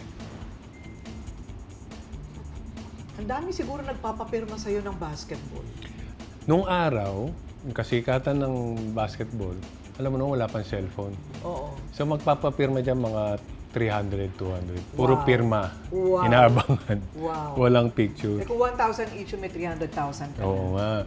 Ang dami siguro nagpapapirma sa'yo ng basketball. Nung araw, yung kasikatan ng basketball, alam mo nung wala pang cellphone. Oo. So, magpapapirma dyan mga 300, 200. Puro pirma. Wow. Inaabangan. Wow. Walang picture. Kung 1,000 each, may 300,000 ka. Oo nga.